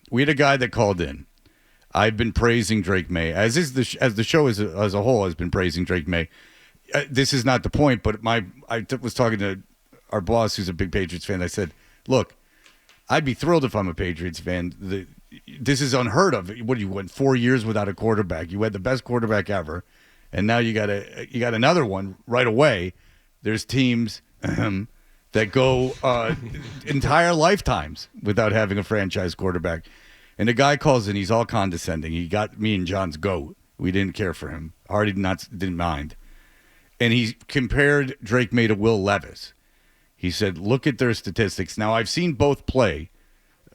we had a guy that called in. I've been praising Drake Maye, as the show as a whole has been praising Drake Maye. This is not the point, but I was talking to our boss, who's a big Patriots fan. I said, "Look, I'd be thrilled if I'm a Patriots fan. This is unheard of. What you went 4 years without a quarterback? You had the best quarterback ever, and now you got another one right away. There's teams that go entire lifetimes without having a franchise quarterback." And the guy calls in. He's all condescending. He got me and John's goat. We didn't care for him. Hardy didn't mind. And he compared Drake Maye to Will Levis. He said, look at their statistics. Now, I've seen both play.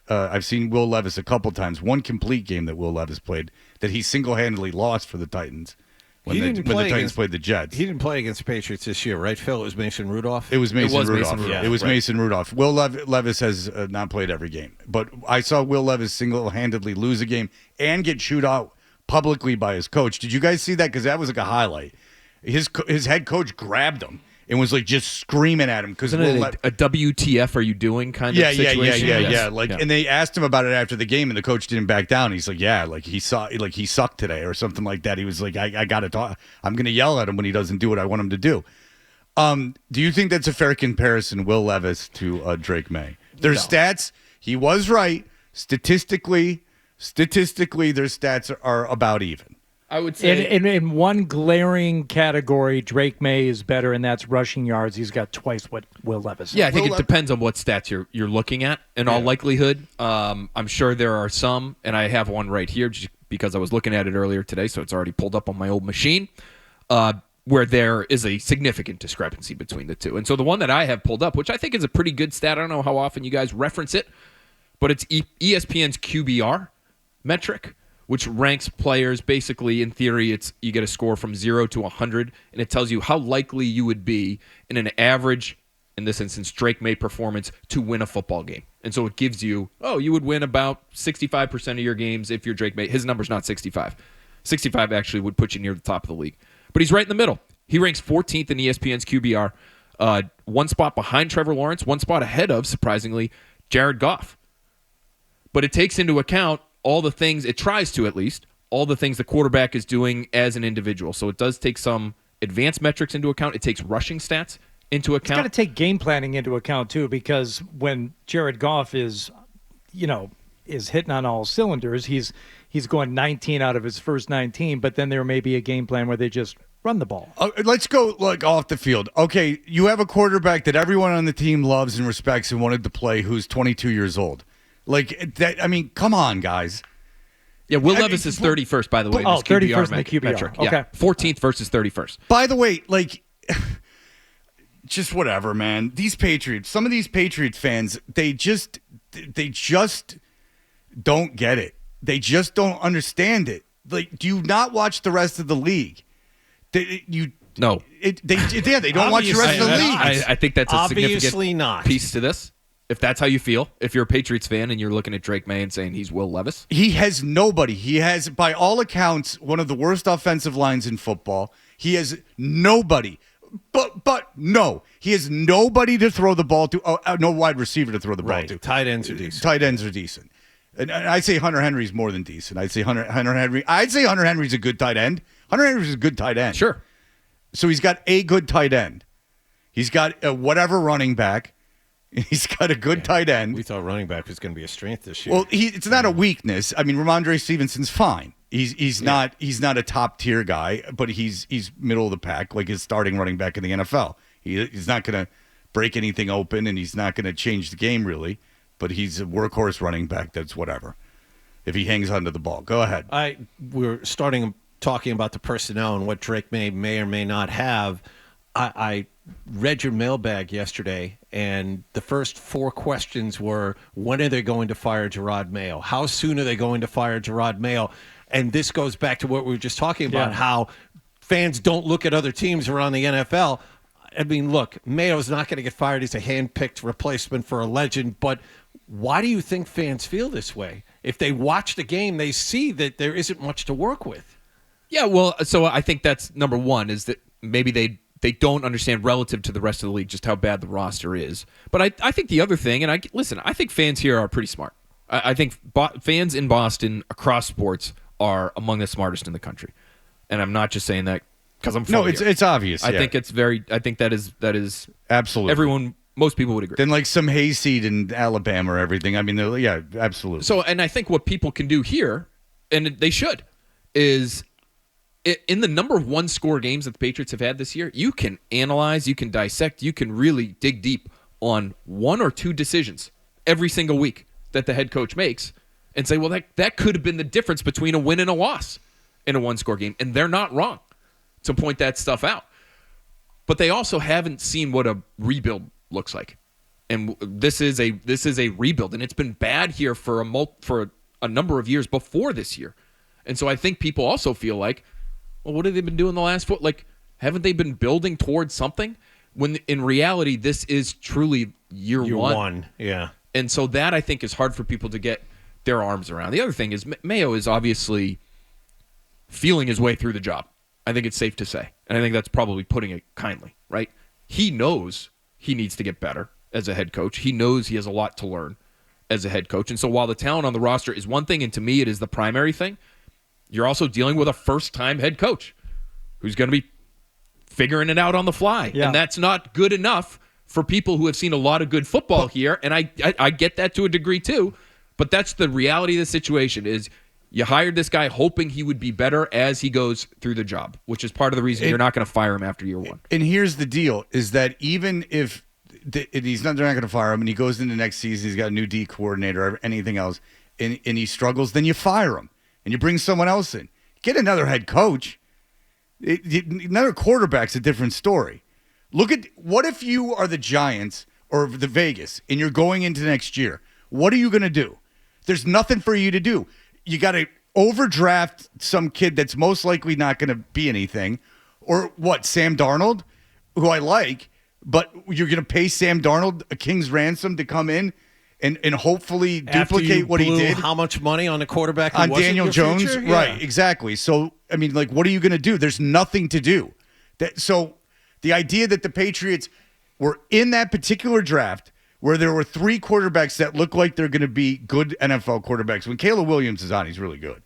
I've seen Will Levis a couple times. One complete game that Will Levis played that he single-handedly lost for the Titans when the Titans played the Jets. He didn't play against the Patriots this year, right, Phil? It was Mason Rudolph? It was Mason Rudolph. Yeah, it was right. Mason Rudolph. Will Levis has not played every game. But I saw Will Levis single-handedly lose a game and get chewed out publicly by his coach. Did you guys see that? Because that was like a highlight. His head coach grabbed him and was like just screaming at him because a WTF are you doing kind of situation? Yeah. And they asked him about it after the game, and the coach didn't back down. He's like, yeah, like he sucked today or something like that. He was like, I got to talk. I'm going to yell at him when he doesn't do what I want him to do. Do you think that's a fair comparison, Will Levis to Drake Maye? Their stats, he was right. Statistically, their stats are about even. I would say in one glaring category, Drake Maye is better, and that's rushing yards. He's got twice what Will Levis has. Yeah, I think it depends on what stats you're looking at. In all likelihood, I'm sure there are some, and I have one right here just because I was looking at it earlier today, so it's already pulled up on my old machine, where there is a significant discrepancy between the two. And so the one that I have pulled up, which I think is a pretty good stat, I don't know how often you guys reference it, but it's ESPN's QBR metric, which ranks players. Basically, in theory, you get a score from 0 to 100, and it tells you how likely you would be in an average, in this instance, Drake Maye performance to win a football game. And so it gives you, you would win about 65% of your games if you're Drake Maye. His number's not 65. 65 actually would put you near the top of the league. But he's right in the middle. He ranks 14th in ESPN's QBR, one spot behind Trevor Lawrence, one spot ahead of, surprisingly, Jared Goff. But it takes into account all the things, it tries to at least, all the things the quarterback is doing as an individual. So it does take some advanced metrics into account. It takes rushing stats into account. It's got to take game planning into account, too, because when Jared Goff is hitting on all cylinders, he's going 19 out of his first 19, but then there may be a game plan where they just run the ball. Let's go off the field. Okay, you have a quarterback that everyone on the team loves and respects and wanted to play who's 22 years old. Like that, I mean, come on, guys. Yeah, Will Levis is 31st, by the way. 31st in the QBR. Metric. Okay. Yeah, 14th versus 31st. By the way, just whatever, man. Some of these Patriots fans, they just don't get it. They just don't understand it. Like, do you not watch the rest of the league? No. They don't watch the rest of the league. I think that's a significant not. piece to this. If that's how you feel, if you're a Patriots fan and you're looking at Drake Maye and saying he's Will Levis. He has nobody. He has, by all accounts, one of the worst offensive lines in football. He has nobody. But no, he has nobody to throw the ball to. No wide receiver to throw the ball to. Tight ends are decent. Tight ends are decent. And I'd say Hunter Henry's more than decent. I'd say Hunter Henry's a good tight end. Hunter Henry's a good tight end. Sure. So he's got a good tight end. He's got a whatever running back. He's got a good tight end. We thought running back was going to be a strength this year. Well, it's not a weakness. I mean, Ramondre Stevenson's fine. He's not a top tier guy, but he's middle of the pack, like his starting running back in the NFL. He's not going to break anything open, and he's not going to change the game really. But he's a workhorse running back. That's whatever. If he hangs onto the ball, go ahead. We're starting talking about the personnel and what Drake may or may not have. I read your mailbag yesterday, and the first 4 questions were, when are they going to fire Jerod Mayo? How soon are they going to fire Jerod Mayo? And this goes back to what we were just talking about, how fans don't look at other teams around the NFL. I mean, look, Mayo's not going to get fired. He's a hand-picked replacement for a legend. But why do you think fans feel this way? If they watch the game, they see that there isn't much to work with. Yeah, well, so I think that's number one, is that maybe they don't understand relative to the rest of the league just how bad the roster is. But I think the other thing, and I think fans here are pretty smart. I think fans in Boston across sports are among the smartest in the country, and I'm not just saying that because I'm from No, it's obvious. I think it's very. I think that is absolutely everyone. Most people would agree. Then like some hayseed in Alabama or everything. I mean, yeah, absolutely. So, and I think what people can do here, and they should, is in the number of one-score games that the Patriots have had this year, you can analyze, you can dissect, you can really dig deep on one or two decisions every single week that the head coach makes and say, well, that could have been the difference between a win and a loss in a one-score game. And they're not wrong to point that stuff out. But they also haven't seen what a rebuild looks like. And this is a rebuild, and it's been bad here for a number of years before this year. And so I think people also feel like, well, what have they been doing the last foot? Like, haven't they been building towards something? When in reality, this is truly year one. Yeah. And so that, I think, is hard for people to get their arms around. The other thing is Mayo is obviously feeling his way through the job. I think it's safe to say. And I think that's probably putting it kindly, right? He knows he needs to get better as a head coach. He knows he has a lot to learn as a head coach. And so while the talent on the roster is one thing, and to me it is the primary thing, you're also dealing with a first-time head coach who's going to be figuring it out on the fly. Yeah. And that's not good enough for people who have seen a lot of good football here. And I get that to a degree too. But that's the reality of the situation is you hired this guy hoping he would be better as he goes through the job, which is part of the reason you're not going to fire him after year one. And here's the deal, is that even if they're not going to fire him and he goes into next season, he's got a new D coordinator or anything else, and he struggles, then you fire him and you bring someone else in. Get another head coach. Another quarterback's a different story. Look at, what if you are the Giants or the Vegas and you're going into next year? What are you going to do? There's nothing for you to do. You got to overdraft some kid that's most likely not going to be anything. Or what, Sam Darnold, who I like, but you're going to pay Sam Darnold a king's ransom to come in and hopefully duplicate what he did. How much money on a quarterback on Daniel Jones? Future? Right, Yeah. exactly. So, I mean, like, what are you going to do? There's nothing to do. So the idea that the Patriots were in that particular draft where there were three quarterbacks that look like they're going to be good NFL quarterbacks. When Caleb Williams is on, he's really good.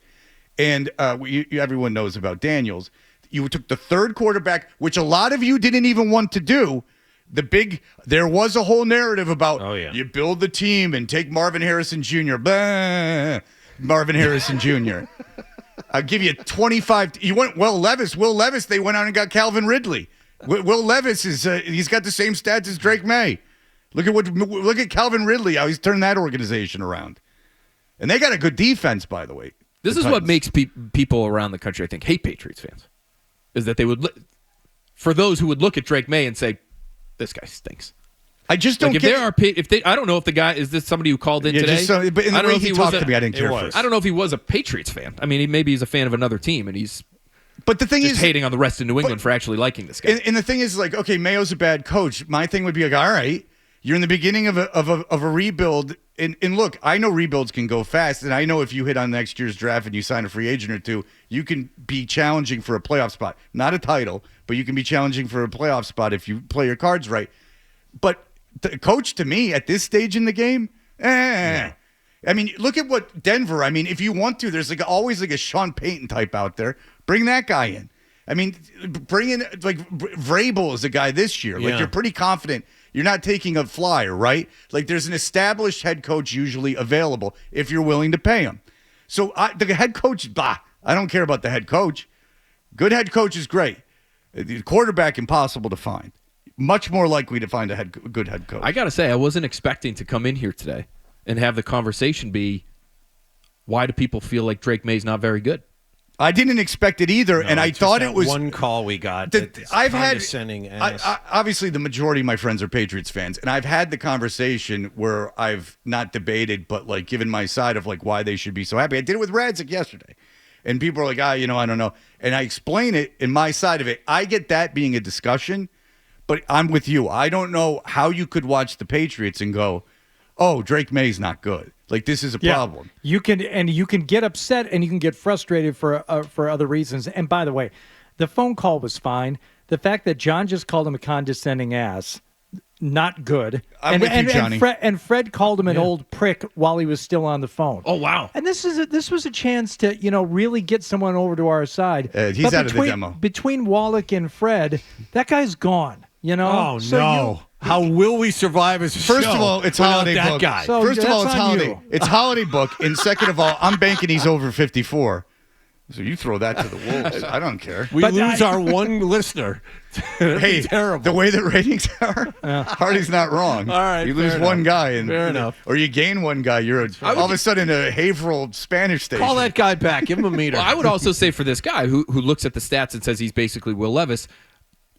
And everyone knows about Daniels. You took the third quarterback, which a lot of you didn't even want to do. There was a whole narrative about you build the team and take Marvin Harrison Jr. Blah, Marvin Harrison Jr. I'll give you 25. You went Will Levis. Will Levis, they went out and got Calvin Ridley. Will Levis he's got the same stats as Drake Maye. Look at Calvin Ridley, how he's turned that organization around. And they got a good defense, by the way. This is what makes people around the country, I think, hate Patriots fans, is that they would, for those who would look at Drake Maye and say, this guy stinks. I just don't get I don't know if the guy, is this somebody who called in today? But in the way he talked to me, I didn't care for it. I don't know if he was a Patriots fan. I mean, maybe he's a fan of another team, and he's but the thing just is hating on the rest of New England for actually liking this guy. And the thing is, like, okay, Mayo's a bad coach. My thing would be like, all right, you're in the beginning of a rebuild. And look, I know rebuilds can go fast, and I know if you hit on next year's draft and you sign a free agent or two, you can be challenging for a playoff spot. Not a title, but you can be challenging for a playoff spot if you play your cards right. But the coach, to me, at this stage in the game, I mean, look at what Denver, I mean, if you want to, there's always a Sean Payton type out there. Bring that guy in. I mean, bring in, like, Vrabel is a guy this year. Like, you're pretty confident you're not taking a flyer, right? Like, there's an established head coach usually available if you're willing to pay him. So the head coach, I don't care about the head coach. Good head coach is great. The quarterback, impossible to find. Much more likely to find a good head coach. I got to say, I wasn't expecting to come in here today and have the conversation be, why do people feel like Drake Maye's not very good? I didn't expect it either, and I thought it was one call we got. I've had obviously the majority of my friends are Patriots fans, and I've had the conversation where I've not debated, but like given my side of like why they should be so happy. I did it with Radzik yesterday, and people are like, I don't know, and I explain it in my side of it. I get that being a discussion, but I'm with you. I don't know how you could watch the Patriots and go, oh, Drake Maye's not good. Like, this is a problem. You can get upset and you can get frustrated for other reasons. And by the way, the phone call was fine. The fact that John just called him a condescending ass, not good. I'm with you, Johnny. And Fred called him an old prick while he was still on the phone. Oh, wow. And this was a chance to really get someone over to our side. He's out of the demo. Between Wallach and Fred, that guy's gone. Oh, no. How will we survive as a First show of all, it's without holiday that book. guy? So First of all, that's it's on holiday. you. It's holiday book. And second of all, I'm banking he's over 54. So you throw that to the wolves. I don't care. We lose our one listener. Hey, terrible. the way the ratings are, Hardy's not wrong. All right, you lose fair one enough. guy, and Fair enough. or you gain one guy. You're all of a sudden a Haverhill Spanish station. Call that guy back. Give him a meter. Well, I would also say for this guy who looks at the stats and says he's basically Will Levis,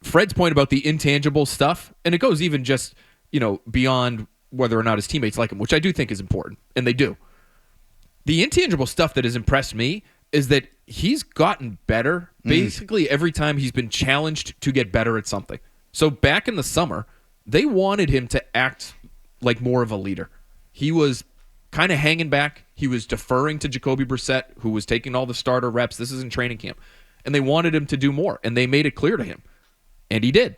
Fred's point about the intangible stuff, and it goes even just beyond whether or not his teammates like him, which I do think is important, and they do. The intangible stuff that has impressed me is that he's gotten better basically every time he's been challenged to get better at something. So back in the summer, they wanted him to act like more of a leader. He was kind of hanging back. He was deferring to Jacoby Brissett, who was taking all the starter reps. This is in training camp. And they wanted him to do more, and they made it clear to him. And he did.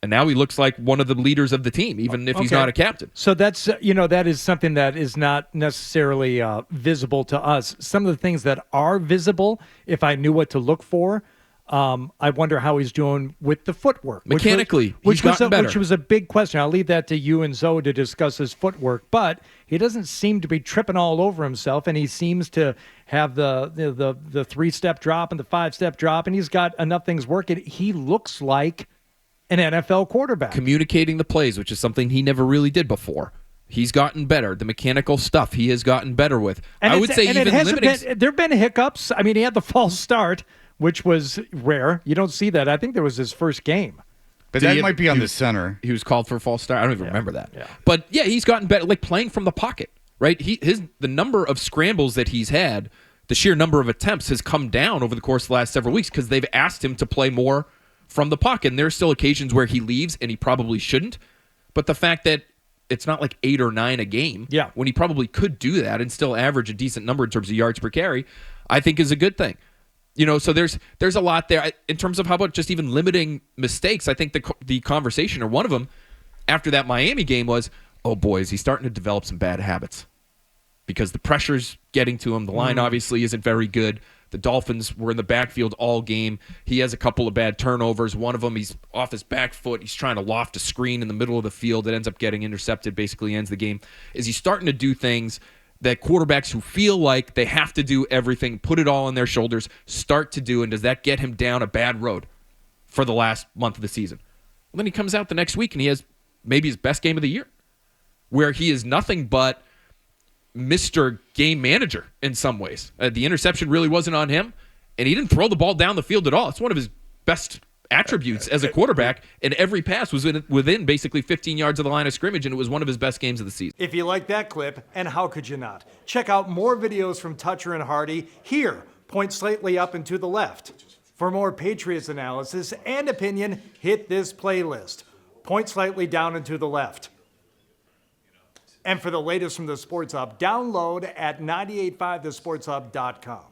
And now he looks like one of the leaders of the team, even if he's not a captain. So that's, that is something that is not necessarily visible to us. Some of the things that are visible, if I knew what to look for, I wonder how he's doing with the footwork. Mechanically, he's gotten better. Which was a big question. I'll leave that to you and Zoe to discuss his footwork. But he doesn't seem to be tripping all over himself, and he seems to have the 3-step drop and the 5-step drop, and he's got enough things working. He looks like an NFL quarterback. Communicating the plays, which is something he never really did before. He's gotten better. The mechanical stuff he has gotten better with. And I would say even limiting. There have been hiccups. I mean, he had the false start, which was rare. You don't see that. I think that was his first game. But that might be on the center. He was called for a false start. I don't even remember that. Yeah. But yeah, he's gotten better, like playing from the pocket, right? The number of scrambles that he's had, the sheer number of attempts has come down over the course of the last several weeks because they've asked him to play more from the pocket. And there are still occasions where he leaves and he probably shouldn't. But the fact that it's not like 8 or 9 a game, when he probably could do that and still average a decent number in terms of yards per carry, I think is a good thing. So there's a lot there. In terms of how about just even limiting mistakes, I think the conversation, or one of them, after that Miami game was, oh boy, is he starting to develop some bad habits. Because the pressure's getting to him. The line obviously isn't very good. The Dolphins were in the backfield all game. He has a couple of bad turnovers. One of them, he's off his back foot. He's trying to loft a screen in the middle of the field. It ends up getting intercepted, basically ends the game. Is he starting to do things that quarterbacks who feel like they have to do everything, put it all on their shoulders, start to do, and does that get him down a bad road for the last month of the season? Well, then he comes out the next week and he has maybe his best game of the year, where he is nothing but Mr. Game Manager in some ways. The interception really wasn't on him, and he didn't throw the ball down the field at all. It's one of his best attributes as a quarterback, and every pass was within basically 15 yards of the line of scrimmage, and it was one of his best games of the season. If you like that clip, and how could you not? Check out more videos from Toucher and Hardy here. Point slightly up and to the left. For more Patriots analysis and opinion, hit this playlist. Point slightly down and to the left. And for the latest from the Sports Hub, download at 985thesportshub.com.